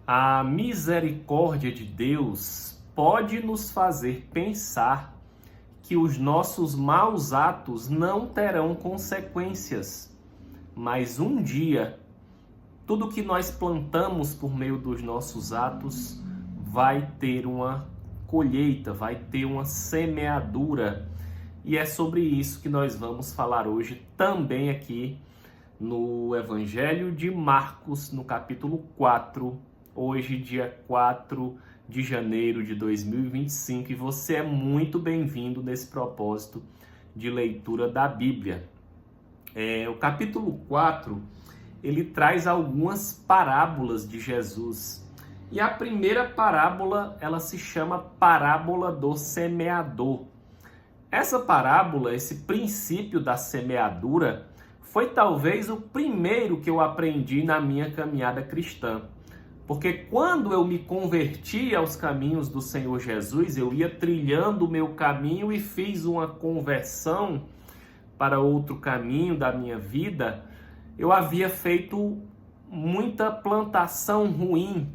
A misericórdia de Deus pode nos fazer pensar que os nossos maus atos não terão consequências, mas um dia, tudo que nós plantamos por meio dos nossos atos vai ter uma colheita, vai ter uma semeadura. E é sobre isso que nós vamos falar hoje também aqui no Evangelho de Marcos, no capítulo 4, hoje, dia 4 de janeiro de 2025, e você é muito bem-vindo nesse propósito de leitura da Bíblia. O capítulo 4, ele traz algumas parábolas de Jesus. E a primeira parábola, ela se chama Parábola do Semeador. Essa parábola, esse princípio da semeadura, foi talvez o primeiro que eu aprendi na minha caminhada cristã. Porque quando eu me converti aos caminhos do Senhor Jesus, eu ia trilhando o meu caminho e fiz uma conversão para outro caminho da minha vida, eu havia feito muita plantação ruim.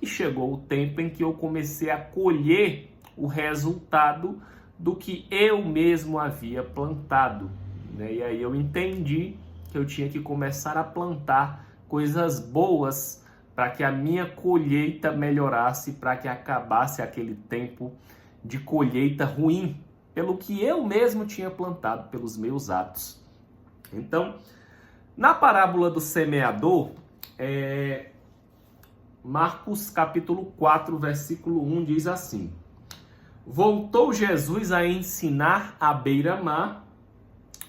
E chegou o tempo em que eu comecei a colher o resultado do que eu mesmo havia plantado. E aí eu entendi que eu tinha que começar a plantar coisas boas para que a minha colheita melhorasse, para que acabasse aquele tempo de colheita ruim, pelo que eu mesmo tinha plantado, pelos meus atos. Então, na parábola do semeador, Marcos capítulo 4, versículo 1 diz assim: Voltou Jesus a ensinar à beira-mar.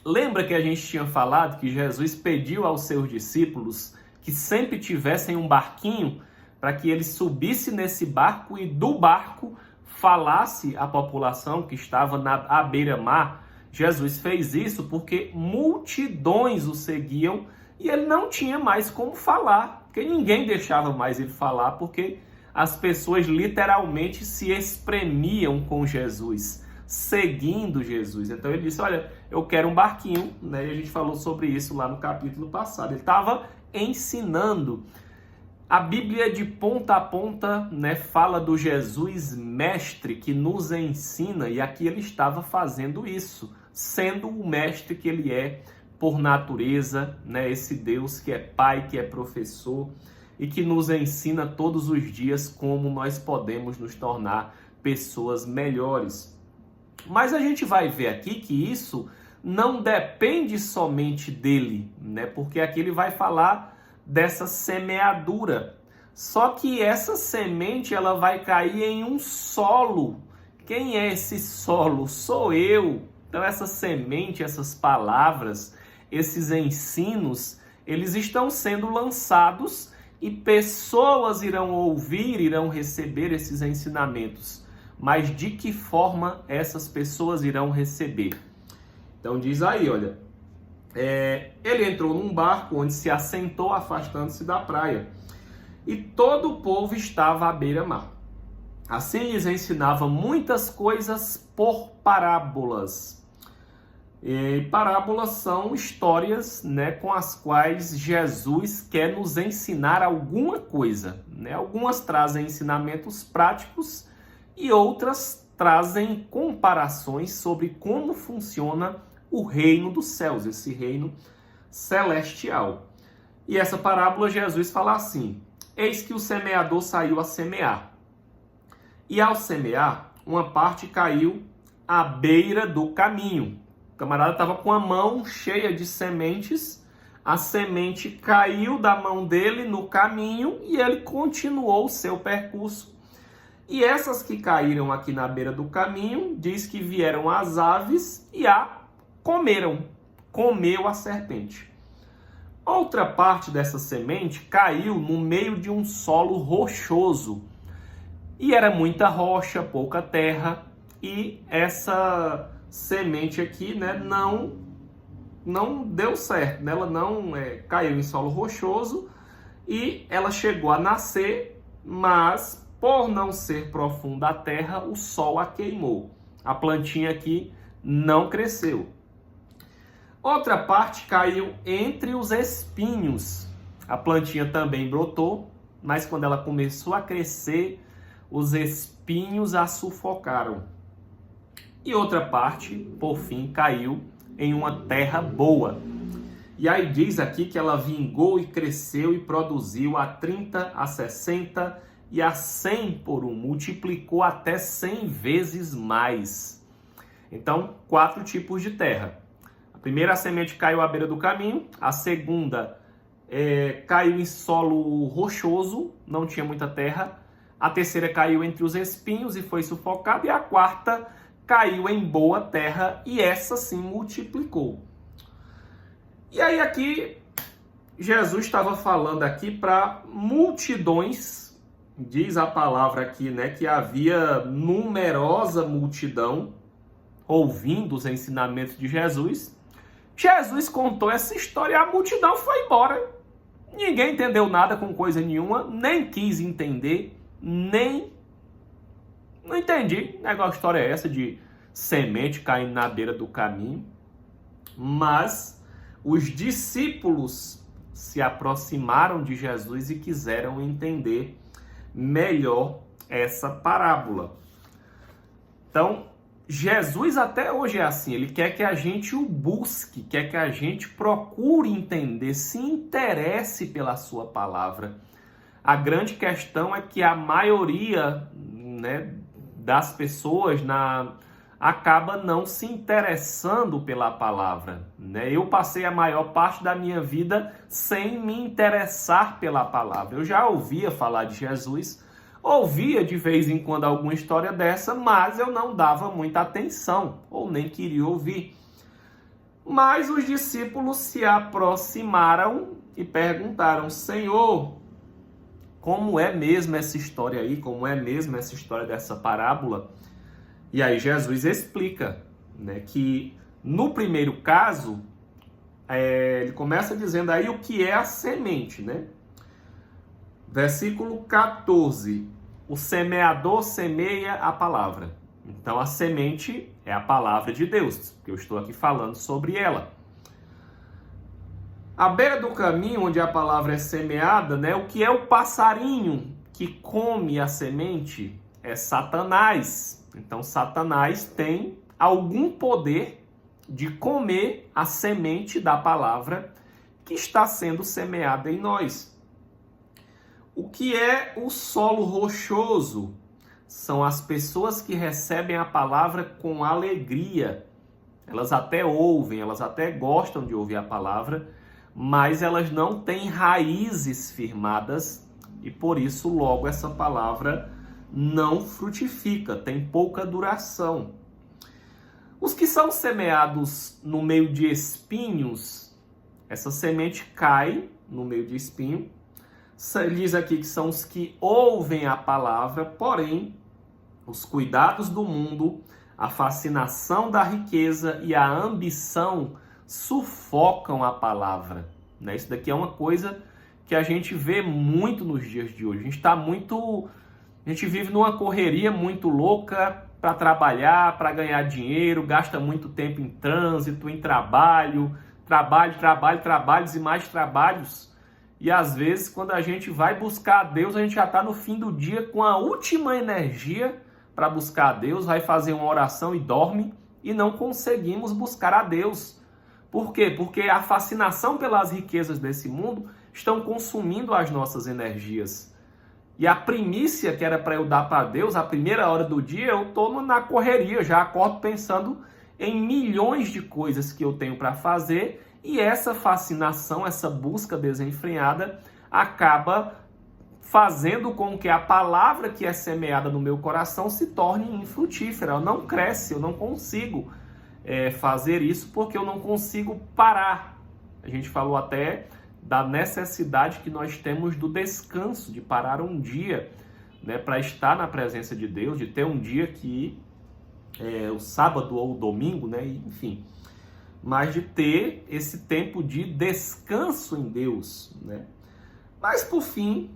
Lembra que a gente tinha falado que Jesus pediu aos seus discípulos que sempre tivessem um barquinho para que ele subisse nesse barco e do barco falasse à população que estava à beira-mar? Jesus fez isso porque multidões o seguiam e ele não tinha mais como falar, porque ninguém deixava mais ele falar, porque as pessoas literalmente se espremiam com Jesus, seguindo Jesus. Então ele disse, olha, eu quero um barquinho, E a gente falou sobre isso lá no capítulo passado. Ele estava ensinando. A Bíblia de ponta a ponta, fala do Jesus mestre que nos ensina, e aqui ele estava fazendo isso, sendo o mestre que ele é por natureza, esse Deus que é pai, que é professor e que nos ensina todos os dias como nós podemos nos tornar pessoas melhores. Mas a gente vai ver aqui que isso não depende somente dele, Porque aqui ele vai falar dessa semeadura. Só que essa semente, ela vai cair em um solo. Quem é esse solo? Sou eu. Então essa semente, essas palavras, esses ensinos, eles estão sendo lançados e pessoas irão ouvir, irão receber esses ensinamentos. Mas de que forma essas pessoas irão receber? Então diz aí, olha, ele entrou num barco onde se assentou, afastando-se da praia, e todo o povo estava à beira-mar. Assim lhes ensinava muitas coisas por parábolas. E parábolas são histórias, com as quais Jesus quer nos ensinar alguma coisa, Algumas trazem ensinamentos práticos e outras trazem comparações sobre como funciona o reino dos céus, esse reino celestial. E essa parábola Jesus fala assim: eis que o semeador saiu a semear. E ao semear, uma parte caiu à beira do caminho. O camarada estava com a mão cheia de sementes, a semente caiu da mão dele no caminho e ele continuou o seu percurso. E essas que caíram aqui na beira do caminho, diz que vieram as aves e a comeram. Comeu a serpente. Outra parte dessa semente caiu no meio de um solo rochoso. E era muita rocha, pouca terra. E essa semente aqui, não deu certo. Ela não caiu em solo rochoso e ela chegou a nascer, mas por não ser profunda a terra, o sol a queimou. A plantinha aqui não cresceu. Outra parte caiu entre os espinhos. A plantinha também brotou, mas quando ela começou a crescer, os espinhos a sufocaram. E outra parte, por fim, caiu em uma terra boa. E aí diz aqui que ela vingou e cresceu e produziu a 30, a 60 e a 100 por um. Multiplicou até 100 vezes mais. Então, 4 tipos de terra. A primeira semente caiu à beira do caminho. A segunda caiu em solo rochoso, não tinha muita terra. A terceira caiu entre os espinhos e foi sufocada. E a quarta caiu em boa terra e essa sim multiplicou. E aí aqui, Jesus estava falando aqui para multidões, diz a palavra aqui, né, que havia numerosa multidão ouvindo os ensinamentos de Jesus. Jesus contou essa história e a multidão foi embora. Ninguém entendeu nada com coisa nenhuma, nem quis entender, nem... Não entendi. Negócio, história é essa de semente caindo na beira do caminho. Mas os discípulos se aproximaram de Jesus e quiseram entender melhor essa parábola. Então, Jesus até hoje é assim, ele quer que a gente o busque, quer que a gente procure entender, se interesse pela sua palavra. A grande questão é que a maioria, né, das pessoas acaba não se interessando pela palavra, né? Eu passei a maior parte da minha vida sem me interessar pela palavra. Eu já ouvia falar de Jesus, ouvia de vez em quando alguma história dessa, mas eu não dava muita atenção, ou nem queria ouvir. Mas os discípulos se aproximaram e perguntaram: Senhor, como é mesmo essa história aí? Como é mesmo essa história dessa parábola? E aí Jesus explica, né, que no primeiro caso, ele começa dizendo aí o que é a semente, né? Versículo 14, o semeador semeia a palavra. Então a semente é a palavra de Deus, que eu estou aqui falando sobre ela. À beira do caminho onde a palavra é semeada, né, o que é o passarinho que come a semente é Satanás. Então, Satanás tem algum poder de comer a semente da palavra que está sendo semeada em nós. O que é o solo rochoso? São as pessoas que recebem a palavra com alegria. Elas até ouvem, elas até gostam de ouvir a palavra, mas elas não têm raízes firmadas e por isso logo essa palavra não frutifica, tem pouca duração. Os que são semeados no meio de espinhos, essa semente cai no meio de espinho. Diz aqui que são os que ouvem a palavra, porém, os cuidados do mundo, a fascinação da riqueza e a ambição sufocam a palavra. Né? Isso daqui é uma coisa que a gente vê muito nos dias de hoje. A gente vive numa correria muito louca para trabalhar, para ganhar dinheiro, gasta muito tempo em trânsito, em trabalhos e mais trabalhos. E às vezes, quando a gente vai buscar a Deus, a gente já está no fim do dia com a última energia para buscar a Deus, vai fazer uma oração e dorme e não conseguimos buscar a Deus. Por quê? Porque a fascinação pelas riquezas desse mundo estão consumindo as nossas energias. E a primícia que era para eu dar para Deus, a primeira hora do dia, eu estou na correria, já acordo pensando em milhões de coisas que eu tenho para fazer e essa fascinação, essa busca desenfreada acaba fazendo com que a palavra que é semeada no meu coração se torne infrutífera. Ela não cresce, eu não consigo fazer isso porque eu não consigo parar. A gente falou até da necessidade que nós temos do descanso, de parar um dia, né, para estar na presença de Deus, de ter um dia que o sábado ou o domingo, né, enfim, mas de ter esse tempo de descanso em Deus, né? Mas por fim,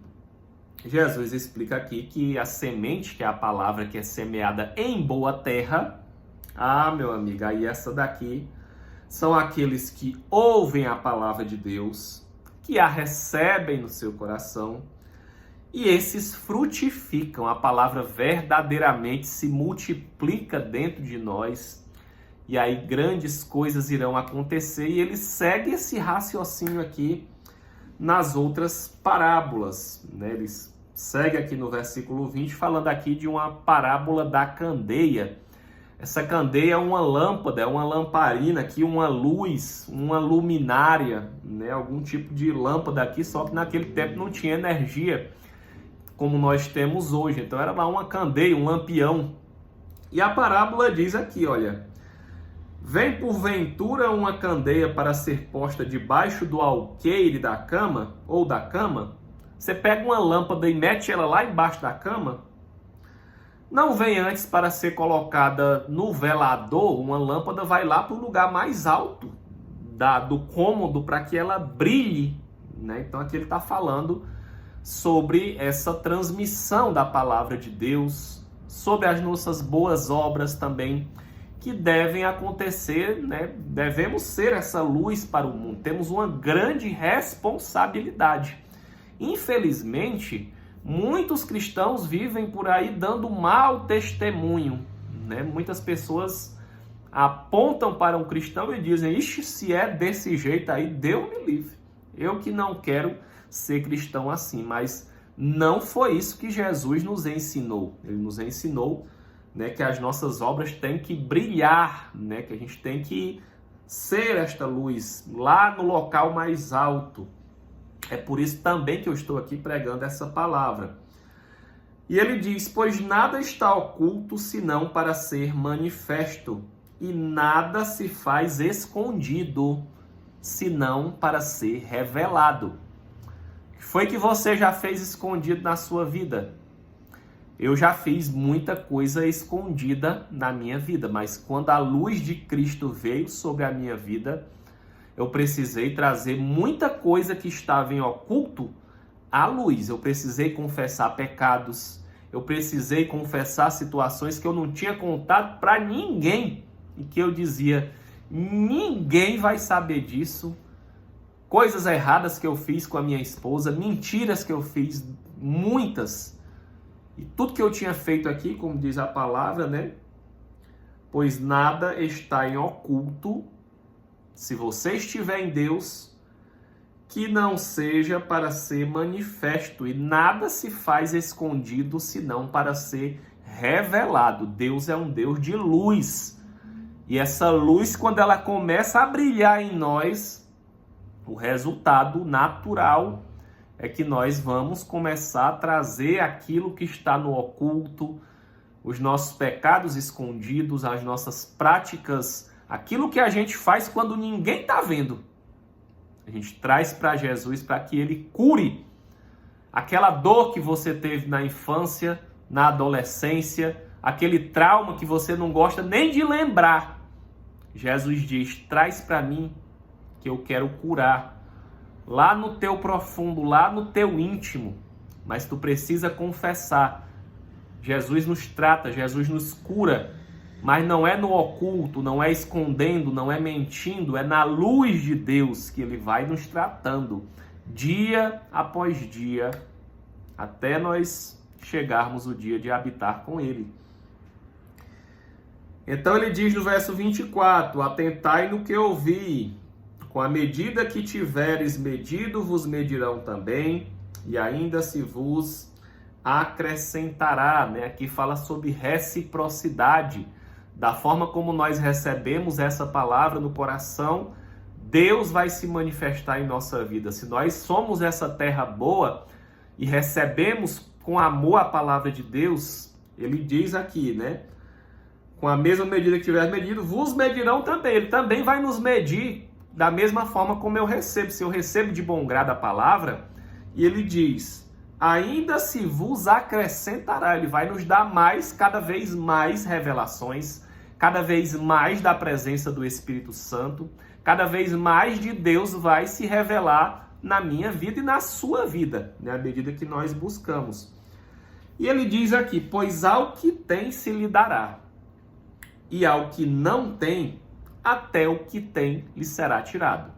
Jesus explica aqui que a semente, que é a palavra que é semeada em boa terra, meu amigo, aí essa daqui são aqueles que ouvem a palavra de Deus, que a recebem no seu coração e esses frutificam. A palavra verdadeiramente se multiplica dentro de nós, e aí grandes coisas irão acontecer. E ele segue esse raciocínio aqui nas outras parábolas, né? Ele segue aqui no versículo 20, falando aqui de uma parábola da candeia. Essa candeia é uma lâmpada, é uma lamparina aqui, uma luz, uma luminária, né? Algum tipo de lâmpada aqui, só que naquele tempo não tinha energia como nós temos hoje. Então era lá uma candeia, um lampião. E a parábola diz aqui, olha: vem porventura uma candeia para ser posta debaixo do alqueire da cama, ou da cama? Você pega uma lâmpada e mete ela lá embaixo da cama? Não vem antes para ser colocada no velador? Uma lâmpada vai lá para o lugar mais alto do cômodo para que ela brilhe, né? Então aqui ele está falando sobre essa transmissão da palavra de Deus, sobre as nossas boas obras também, que devem acontecer, né? Devemos ser essa luz para o mundo. Temos uma grande responsabilidade. Infelizmente, muitos cristãos vivem por aí dando mau testemunho, né? Muitas pessoas apontam para um cristão e dizem: ixi, se é desse jeito aí, Deus me livre. Eu que não quero ser cristão assim. Mas não foi isso que Jesus nos ensinou. Ele nos ensinou, né, que as nossas obras têm que brilhar, né, que a gente tem que ser esta luz lá no local mais alto. É por isso também que eu estou aqui pregando essa palavra. E ele diz: pois nada está oculto senão para ser manifesto, e nada se faz escondido senão para ser revelado. O que foi que você já fez escondido na sua vida? Eu já fiz muita coisa escondida na minha vida, mas quando a luz de Cristo veio sobre a minha vida, eu precisei trazer muita coisa que estava em oculto à luz. Eu precisei confessar pecados, eu precisei confessar situações que eu não tinha contado para ninguém e que eu dizia: ninguém vai saber disso. Coisas erradas que eu fiz com a minha esposa, mentiras que eu fiz, muitas. E tudo que eu tinha feito aqui, como diz a palavra, né? Pois nada está em oculto, se você estiver em Deus, que não seja para ser manifesto. E nada se faz escondido, senão para ser revelado. Deus é um Deus de luz. E essa luz, quando ela começa a brilhar em nós, o resultado natural é que nós vamos começar a trazer aquilo que está no oculto, os nossos pecados escondidos, as nossas práticas, aquilo que a gente faz quando ninguém está vendo. A gente traz para Jesus para que Ele cure aquela dor que você teve na infância, na adolescência, aquele trauma que você não gosta nem de lembrar. Jesus diz: traz para mim que eu quero curar. Lá no teu profundo, lá no teu íntimo. Mas tu precisa confessar. Jesus nos trata, Jesus nos cura. Mas não é no oculto, não é escondendo, não é mentindo. É na luz de Deus que Ele vai nos tratando. Dia após dia. Até nós chegarmos o dia de habitar com Ele. Então ele diz no verso 24: atentai no que ouvi. Com a medida que tiveres medido, vos medirão também, e ainda se vos acrescentará. Né? Aqui fala sobre reciprocidade. Da forma como nós recebemos essa palavra no coração, Deus vai se manifestar em nossa vida. Se nós somos essa terra boa e recebemos com amor a palavra de Deus, ele diz aqui, né? Com a mesma medida que tiveres medido, vos medirão também. Ele também vai nos medir da mesma forma como eu recebo. Se eu recebo de bom grado a palavra, e ele diz: ainda se vos acrescentará. Ele vai nos dar mais, cada vez mais revelações, cada vez mais da presença do Espírito Santo, cada vez mais de Deus vai se revelar na minha vida e na sua vida, né, à medida que nós buscamos. E ele diz aqui: pois ao que tem se lhe dará, e ao que não tem, até o que tem lhe será tirado.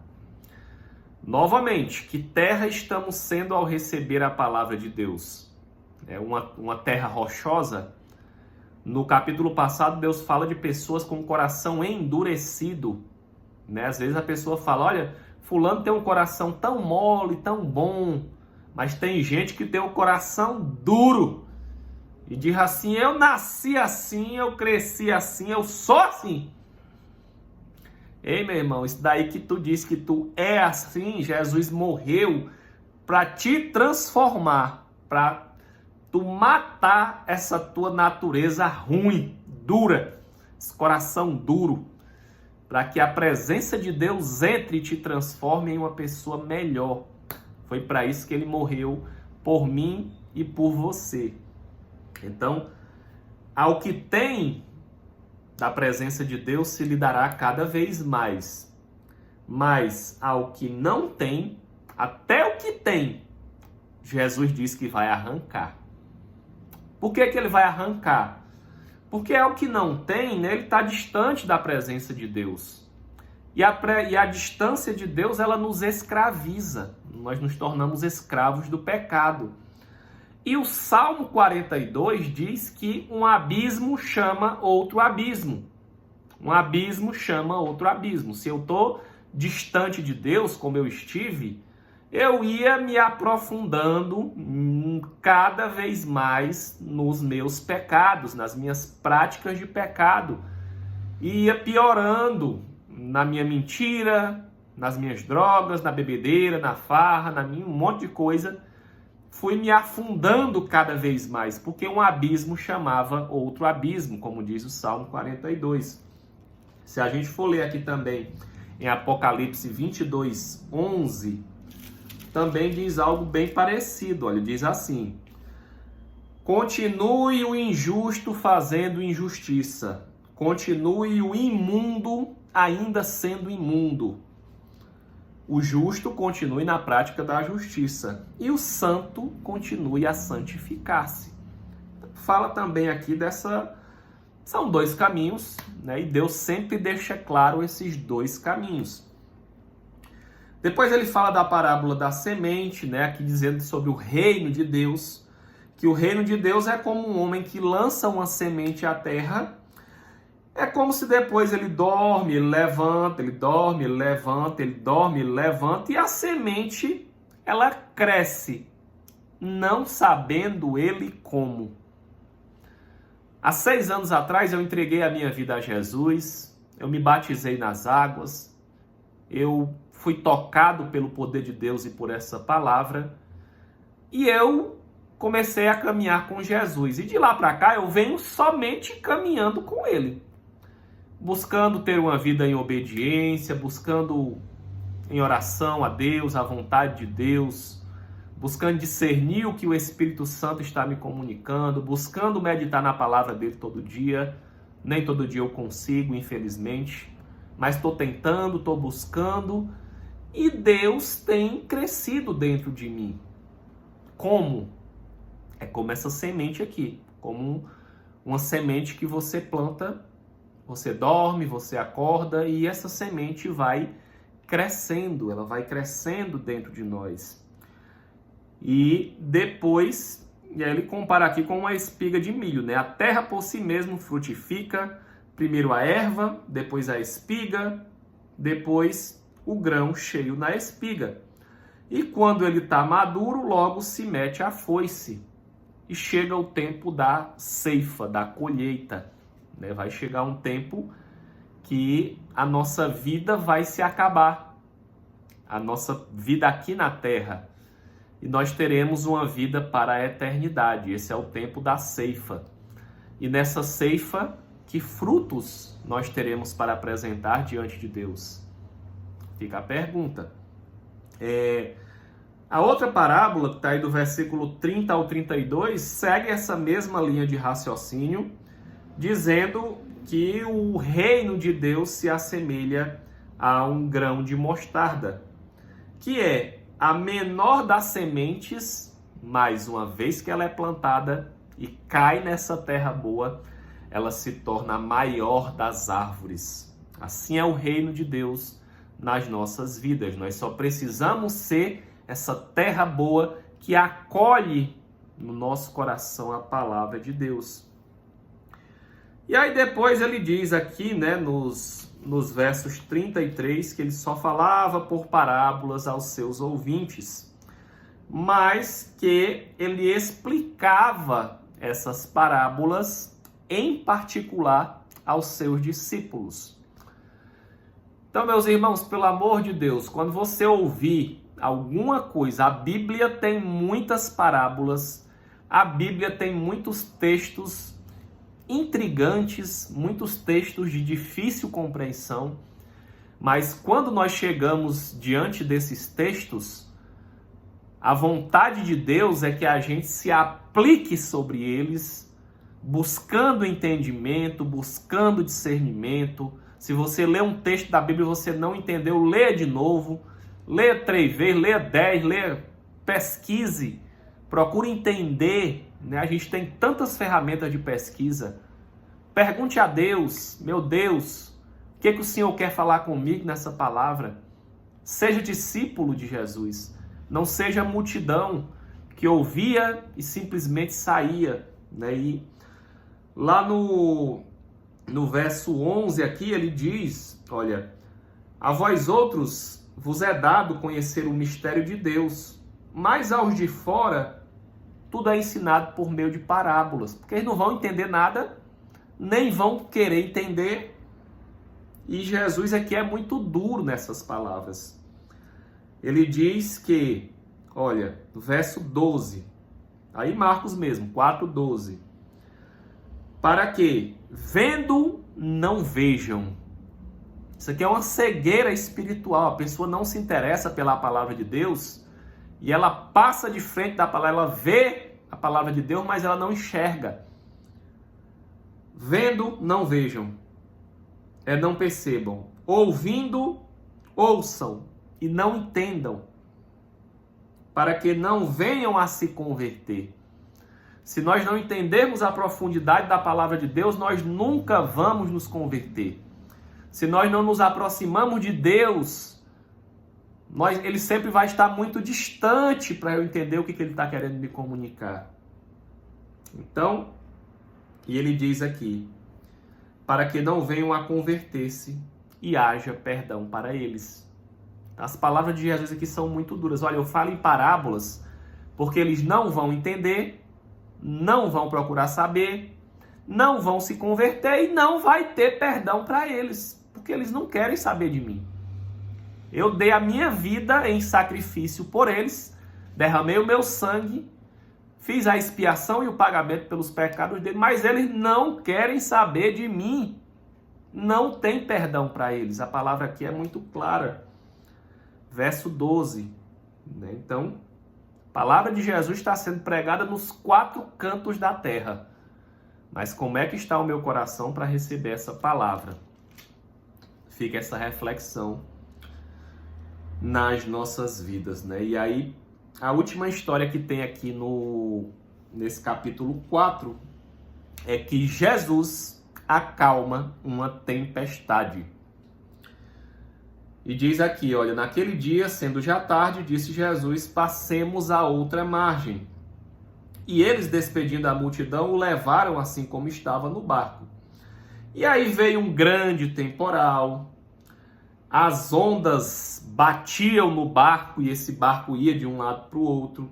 Novamente, que terra estamos sendo ao receber a palavra de Deus? uma terra rochosa. No capítulo passado, Deus fala de pessoas com o coração endurecido, né? Às vezes a pessoa fala, olha, fulano tem um coração tão mole, tão bom, mas tem gente que tem o coração duro e diz assim, eu nasci assim, eu cresci assim, eu sou assim. Ei, meu irmão, isso daí que tu diz que tu é assim, Jesus morreu para te transformar, para tu matar essa tua natureza ruim, dura, esse coração duro, para que a presença de Deus entre e te transforme em uma pessoa melhor. Foi para isso que ele morreu, por mim e por você. Então, ao que tem da presença de Deus se lhe dará cada vez mais. Mas ao que não tem, até o que tem, Jesus diz que vai arrancar. Por que ele vai arrancar? Porque é o que não tem, né? Ele está distante da presença de Deus. E a distância de Deus, ela nos escraviza. Nós nos tornamos escravos do pecado. E o Salmo 42 diz que um abismo chama outro abismo. Um abismo chama outro abismo. Se eu estou distante de Deus, como eu estive, eu ia me aprofundando cada vez mais nos meus pecados, nas minhas práticas de pecado. E ia piorando na minha mentira, nas minhas drogas, na bebedeira, na farra, um monte de coisa. Fui me afundando cada vez mais, porque um abismo chamava outro abismo, como diz o Salmo 42. Se a gente for ler aqui também em Apocalipse 22, 11, também diz algo bem parecido. Olha, diz assim: continue o injusto fazendo injustiça, continue o imundo ainda sendo imundo. O justo continue na prática da justiça e o santo continue a santificar-se. Fala também aqui são dois caminhos, né? E Deus sempre deixa claro esses dois caminhos. Depois ele fala da parábola da semente, né? Aqui dizendo sobre o reino de Deus, que o reino de Deus é como um homem que lança uma semente à terra. É como se depois ele dorme, ele levanta, ele dorme, ele levanta, ele dorme, ele levanta, e a semente, ela cresce, não sabendo ele como. Há 6 anos atrás eu entreguei a minha vida a Jesus, eu me batizei nas águas, eu fui tocado pelo poder de Deus e por essa palavra, e eu comecei a caminhar com Jesus. E de lá para cá eu venho somente caminhando com ele, buscando ter uma vida em obediência, buscando em oração a Deus, a vontade de Deus, buscando discernir o que o Espírito Santo está me comunicando, buscando meditar na palavra dele todo dia. Nem todo dia eu consigo, infelizmente, mas estou tentando, estou buscando, e Deus tem crescido dentro de mim. Como? É como essa semente aqui, como uma semente que você planta. Você dorme, você acorda e essa semente vai crescendo, ela vai crescendo dentro de nós. E depois, ele compara aqui com uma espiga de milho, né? A terra por si mesmo frutifica, primeiro a erva, depois a espiga, depois o grão cheio na espiga. E quando ele está maduro, logo se mete a foice. E chega o tempo da ceifa, da colheita. Vai chegar um tempo que a nossa vida vai se acabar, a nossa vida aqui na terra, e nós teremos uma vida para a eternidade. Esse é o tempo da ceifa. E nessa ceifa, que frutos nós teremos para apresentar diante de Deus? Fica a pergunta. A outra parábola, que está aí do versículo 30 ao 32, segue essa mesma linha de raciocínio, dizendo que o reino de Deus se assemelha a um grão de mostarda, que é a menor das sementes, mas uma vez que ela é plantada e cai nessa terra boa, ela se torna a maior das árvores. Assim é o reino de Deus nas nossas vidas. Nós só precisamos ser essa terra boa que acolhe no nosso coração a palavra de Deus. E aí depois ele diz aqui, né, nos versos 33, que ele só falava por parábolas aos seus ouvintes, mas que ele explicava essas parábolas em particular aos seus discípulos. Então, meus irmãos, pelo amor de Deus, quando você ouvir alguma coisa, a Bíblia tem muitas parábolas, a Bíblia tem muitos textos intrigantes, muitos textos de difícil compreensão, mas quando nós chegamos diante desses textos, a vontade de Deus é que a gente se aplique sobre eles, buscando entendimento, buscando discernimento. Se você lê um texto da Bíblia e você não entendeu, leia de novo, leia 3 vezes, leia 10, leia, pesquise, procure entender, né? A gente tem tantas ferramentas de pesquisa. Pergunte a Deus, meu Deus, o que o Senhor quer falar comigo nessa palavra? Seja discípulo de Jesus, não seja multidão que ouvia e simplesmente saía, né? E lá no verso 11 aqui ele diz, olha, a vós outros vos é dado conhecer o mistério de Deus, mas aos de fora tudo é ensinado por meio de parábolas, porque eles não vão entender nada, nem vão querer entender. E Jesus aqui é muito duro nessas palavras. Ele diz que, olha, no verso 12, aí Marcos mesmo, 4:12, para que, vendo, não vejam. Isso aqui é uma cegueira espiritual. A pessoa não se interessa pela palavra de Deus e ela passa de frente da palavra, ela vê a palavra de Deus, mas ela não enxerga. Vendo, não vejam, não percebam. Ouvindo, ouçam e não entendam, para que não venham a se converter. Se nós não entendermos a profundidade da palavra de Deus, nós nunca vamos nos converter. Se nós não nos aproximamos de Deus, ele sempre vai estar muito distante para eu entender o que ele está querendo me comunicar. Então, e ele diz aqui, para que não venham a converter-se e haja perdão para eles. As palavras de Jesus aqui são muito duras. Olha, eu falo em parábolas porque eles não vão entender, não vão procurar saber, não vão se converter e não vai ter perdão para eles, porque eles não querem saber de mim. Eu dei a minha vida em sacrifício por eles, derramei o meu sangue, fiz a expiação e o pagamento pelos pecados deles, mas eles não querem saber de mim. Não tem perdão para eles. A palavra aqui é muito clara. Verso 12. Né? Então, a palavra de Jesus está sendo pregada nos 4 cantos da terra. Mas como é que está o meu coração para receber essa palavra? Fica essa reflexão nas nossas vidas, né? E aí, a última história que tem aqui nesse capítulo 4 é que Jesus acalma uma tempestade. E diz aqui, olha, naquele dia, sendo já tarde, disse Jesus, passemos à outra margem. E eles, despedindo a multidão, o levaram assim como estava no barco. E aí veio um grande temporal, as ondas batiam no barco e esse barco ia de um lado para o outro.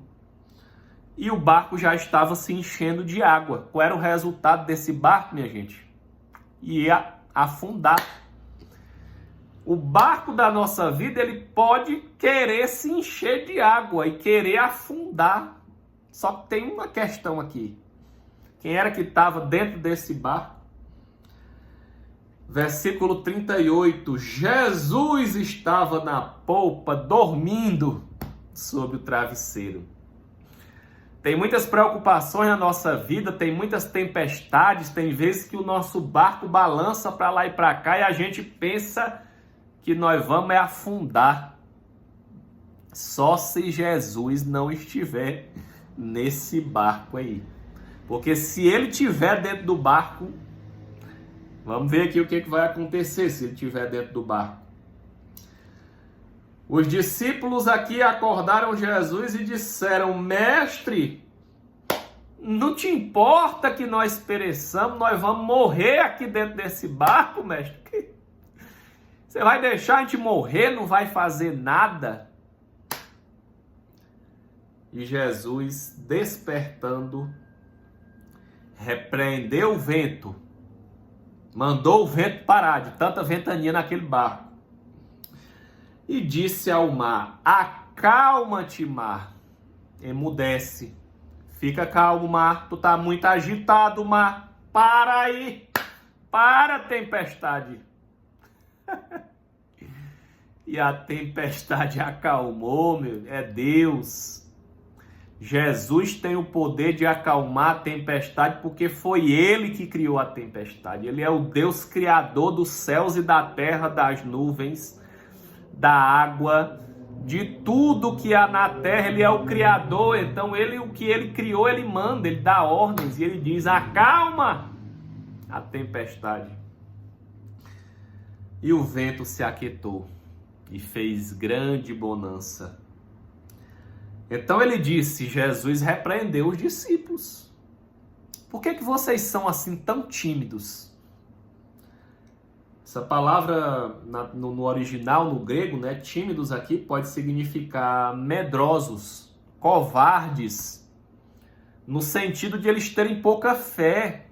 E o barco já estava se enchendo de água. Qual era o resultado desse barco, minha gente? Ia afundar. O barco da nossa vida, ele pode querer se encher de água e querer afundar. Só que tem uma questão aqui. Quem era que estava dentro desse barco? Versículo 38. Jesus estava na polpa, dormindo sobre o travesseiro. Tem muitas preocupações na nossa vida, tem muitas tempestades, tem vezes que o nosso barco balança para lá e para cá e a gente pensa que nós vamos afundar. Só se Jesus não estiver nesse barco aí. Porque se ele estiver dentro do barco, vamos ver aqui o que vai acontecer se ele estiver dentro do barco. Os discípulos aqui acordaram Jesus e disseram, mestre, Não te importa que nós pereçamos, nós vamos morrer aqui dentro desse barco, mestre? Você vai deixar a gente morrer, não vai fazer nada? E Jesus, despertando, repreendeu o vento, mandou o vento parar de tanta ventania naquele barco. E disse ao mar: acalma-te, mar, emudece. Fica calmo, mar, tu tá muito agitado, mar. Para aí, para, tempestade. E a tempestade acalmou, meu, é Deus. Jesus tem o poder de acalmar a tempestade porque foi Ele que criou a tempestade. Ele é o Deus criador dos céus e da terra, das nuvens, da água, de tudo que há na terra. Ele é o criador, então o que ele criou, ele manda, ele dá ordens e ele diz: acalma a tempestade. E o vento se aquietou e fez grande bonança. Então ele disse, Jesus repreendeu os discípulos: por que vocês são assim tão tímidos? Essa palavra no original, no grego, né, tímidos aqui pode significar medrosos, covardes, no sentido de eles terem pouca fé.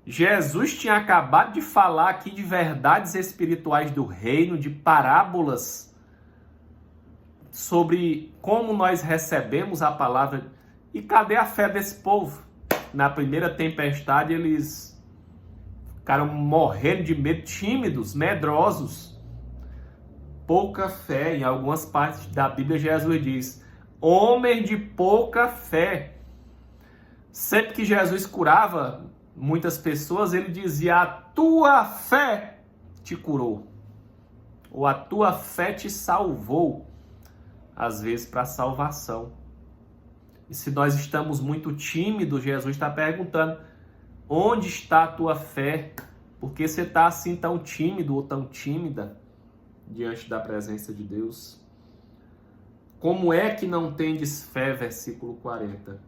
Jesus tinha acabado de falar aqui de verdades espirituais do reino, de parábolas sobre como nós recebemos a palavra. E cadê a fé desse povo? Na primeira tempestade eles ficaram morrendo de medo, tímidos, medrosos, pouca fé. Em algumas partes da Bíblia Jesus diz: homem de pouca fé. Sempre que Jesus curava muitas pessoas, ele dizia: a tua fé te curou, ou a tua fé te salvou, às vezes para salvação. E se nós estamos muito tímidos, Jesus está perguntando: onde está a tua fé? Por que você está assim tão tímido ou tão tímida diante da presença de Deus? Como é que não tendes fé? Versículo 40.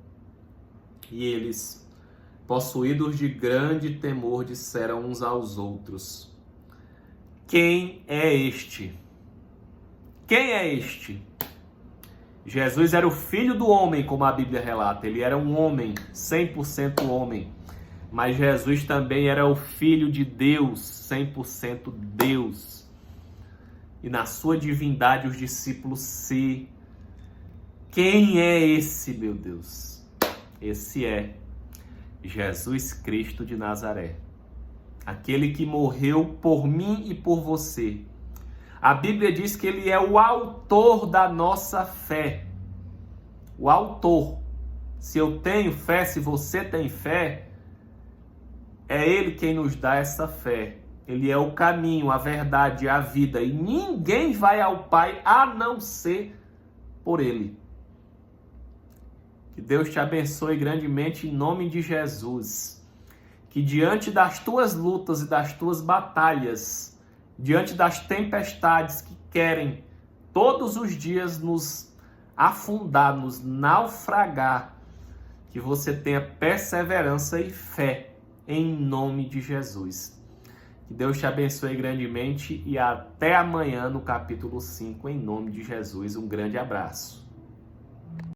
E eles, possuídos de grande temor, disseram uns aos outros: quem é este? Quem é este? Jesus era o filho do homem, como a Bíblia relata. Ele era um homem, 100% homem. Mas Jesus também era o Filho de Deus, 100% Deus. E na sua divindade os discípulos se... Quem é esse, meu Deus? Esse é Jesus Cristo de Nazaré. Aquele que morreu por mim e por você. A Bíblia diz que ele é o autor da nossa fé. O autor. Se eu tenho fé, se você tem fé, é ele quem nos dá essa fé. Ele é o caminho, a verdade, a vida. E ninguém vai ao Pai a não ser por ele. Que Deus te abençoe grandemente em nome de Jesus. Que diante das tuas lutas e das tuas batalhas, diante das tempestades que querem todos os dias nos afundar, nos naufragar, que você tenha perseverança e fé em nome de Jesus. Que Deus te abençoe grandemente e até amanhã no capítulo 5, em nome de Jesus. Um grande abraço.